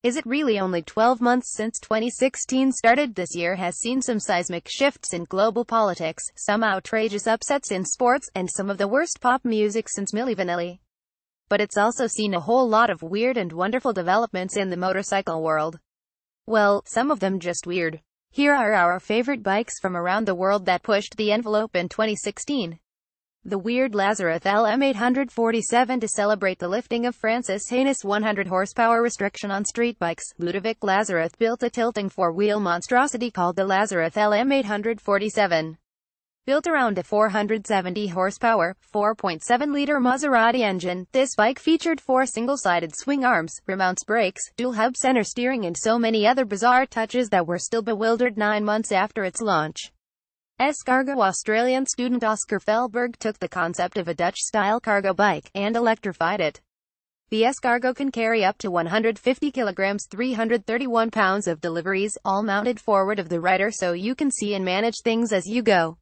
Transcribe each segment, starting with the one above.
Is it really only 12 months since 2016 started? This year has seen some seismic shifts in global politics, some outrageous upsets in sports, and some of the worst pop music since Milli Vanilli. But it's also seen a whole lot of weird and wonderful developments in the motorcycle world. Well, some of them just weird. Here are our favorite bikes from around the world that pushed the envelope in 2016. The weird Lazareth LM847 to celebrate the lifting of Francis Haines' 100 horsepower restriction on street bikes. Ludovic Lazareth built a tilting four-wheel monstrosity called the Lazareth LM847. Built around a 470 horsepower, 4.7-liter Maserati engine, this bike featured four single-sided swing arms, rear-mounts brakes, dual-hub center steering and so many other bizarre touches that were still bewildered 9 months after its launch. Escargot Australian student Oscar Felberg took the concept of a Dutch-style cargo bike and electrified it. The Escargot can carry up to 150 kilograms 331 pounds of deliveries, all mounted forward of the rider so you can see and manage things as you go.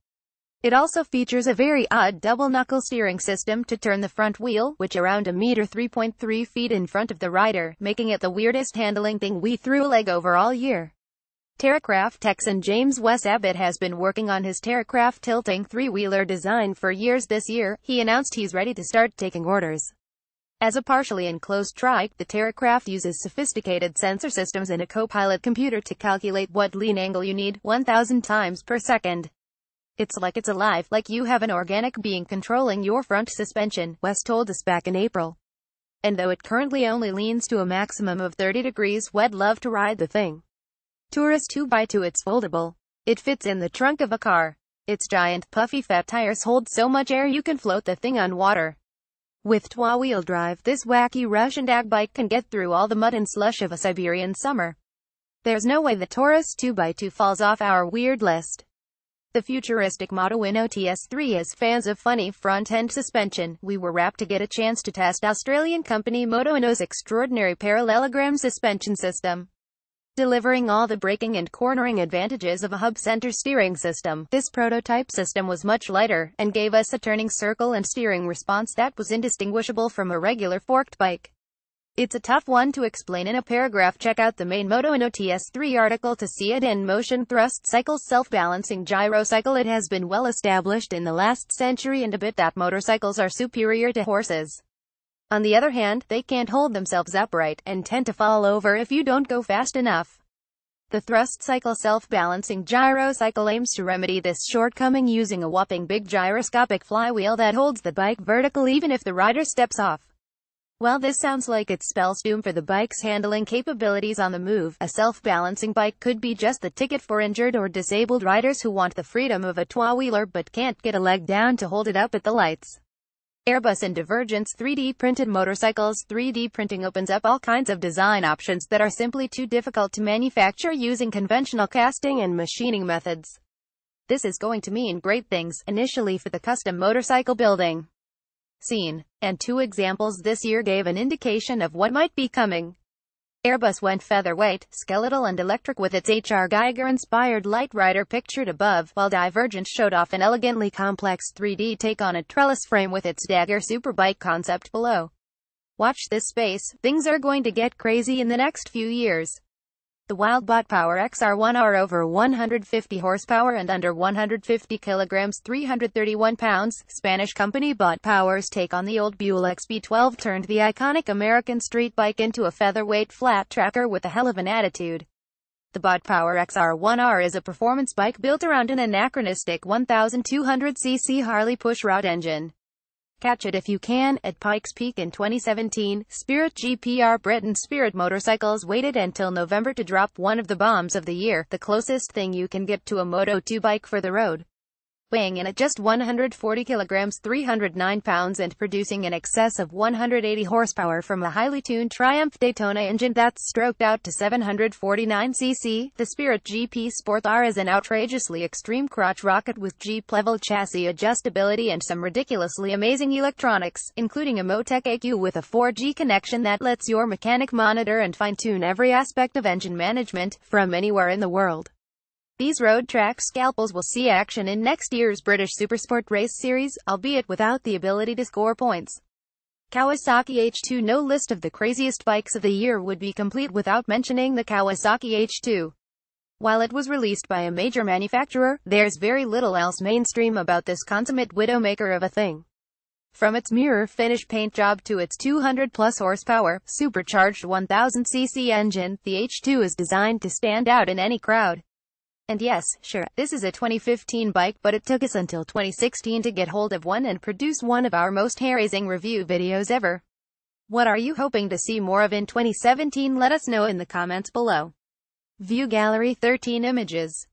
It also features a very odd double-knuckle steering system to turn the front wheel, which around a meter 3.3 feet in front of the rider, making it the weirdest handling thing we threw a leg over all year. Terracraft Texan James Wes Abbott has been working on his Terracraft tilting three-wheeler design for years. This year, he announced he's ready to start taking orders. As a partially enclosed trike, the Terracraft uses sophisticated sensor systems and a co-pilot computer to calculate what lean angle you need, 1,000 times per second. It's like it's alive, like you have an organic being controlling your front suspension, Wes told us back in April. And though it currently only leans to a maximum of 30 degrees, we'd love to ride the thing. Tourist 2x2. It's foldable. It fits in the trunk of a car. Its giant, puffy fat tires hold so much air you can float the thing on water. With two-wheel drive, this wacky Russian ag bike can get through all the mud and slush of a Siberian summer. There's no way the Taurus 2x2 falls off our weird list. The futuristic Moto Uno TS3 is fans of funny front-end suspension. We were rapt to get a chance to test Australian company Moto Uno's extraordinary parallelogram suspension system. Delivering all the braking and cornering advantages of a hub-center steering system, this prototype system was much lighter, and gave us a turning circle and steering response that was indistinguishable from a regular forked bike. It's a tough one to explain in a paragraph. Check out the main Moto Uno TS3 article to see it in motion. Thrust cycle self-balancing gyrocycle. It has been well established in the last century and a bit that motorcycles are superior to horses. On the other hand, they can't hold themselves upright, and tend to fall over if you don't go fast enough. The thrust cycle self-balancing gyrocycle aims to remedy this shortcoming using a whopping big gyroscopic flywheel that holds the bike vertical even if the rider steps off. While this sounds like it spells doom for the bike's handling capabilities on the move, a self-balancing bike could be just the ticket for injured or disabled riders who want the freedom of a two-wheeler but can't get a leg down to hold it up at the lights. Airbus and Divergence 3D printed motorcycles. 3D printing opens up all kinds of design options that are simply too difficult to manufacture using conventional casting and machining methods. This is going to mean great things, initially for the custom motorcycle building scene. And two examples this year gave an indication of what might be coming. Airbus went featherweight, skeletal and electric with its H.R. Giger-inspired Light Rider pictured above, while Divergent showed off an elegantly complex 3D take on a trellis frame with its Dagger Superbike concept below. Watch this space, things are going to get crazy in the next few years. The Wild Bot Power XR1R over 150 horsepower and under 150 kilograms 331 pounds, Spanish company Bot Power's take on the old Buell XB12 turned the iconic American street bike into a featherweight flat tracker with a hell of an attitude. The Bot Power XR1R is a performance bike built around an anachronistic 1200cc Harley pushrod engine. Catch it if you can, at Pikes Peak in 2017, Spirit GPR Britain. Spirit Motorcycles waited until November to drop one of the bombs of the year, the closest thing you can get to a Moto2 bike for the road. Weighing in at just 140 kilograms 309 pounds and producing in excess of 180 horsepower from a highly tuned Triumph Daytona engine that's stroked out to 749 cc, the Spirit GP Sport R is an outrageously extreme crotch rocket with Jeep-level chassis adjustability and some ridiculously amazing electronics, including a Motec ECU with a 4G connection that lets your mechanic monitor and fine-tune every aspect of engine management, from anywhere in the world. These road track scalpels will see action in next year's British Supersport Race Series, albeit without the ability to score points. Kawasaki H2. No list of the craziest bikes of the year would be complete without mentioning the Kawasaki H2. While it was released by a major manufacturer, there's very little else mainstream about this consummate widowmaker of a thing. From its mirror finish paint job to its 200-plus horsepower, supercharged 1000cc engine, the H2 is designed to stand out in any crowd. And yes, sure, this is a 2015 bike, but it took us until 2016 to get hold of one and produce one of our most hair-raising review videos ever. What are you hoping to see more of in 2017? Let us know in the comments below. View gallery 13 images.